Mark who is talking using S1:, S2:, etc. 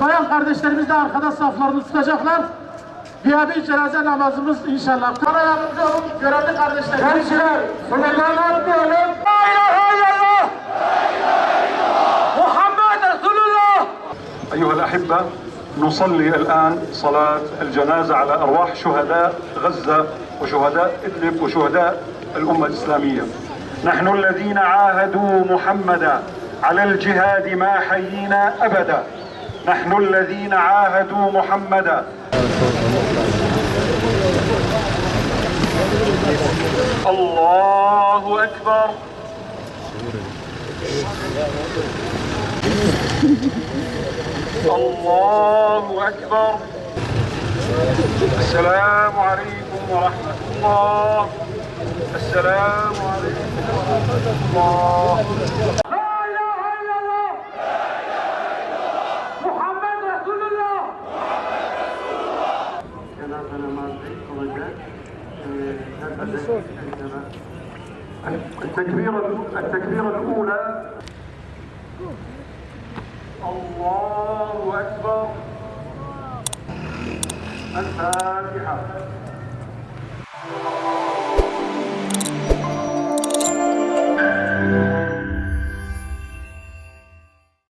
S1: Bayan kardeşlerimiz de arkada saflarını tutacaklar. Gıyabi cenaze namazımız inşallah. Bana yardımcı olun görevli kardeşlerim. Gençler, sloganlar diyelim. La ilahe illallah. Muhammed Resulullah.
S2: أيها الأحبة، نصلي الآن صلاة الجنازة على أرواح شهداء غزة وشهداء إدلب وشهداء الأمة الإسلامية. نحن الذين عاهدوا محمدا على الجهاد ما حيينا أبدا. نحن الذين عاهدوا محمدا. الله أكبر. الله أكبر. السلام عليكم ورحمة الله. السلام عليكم ورحمة الله.
S1: La ilahe illallah. Muhammed Resulullah.
S2: Cenaze namazı kılacak. التكبيرة الأولى. الله أكبر. الفاتحة.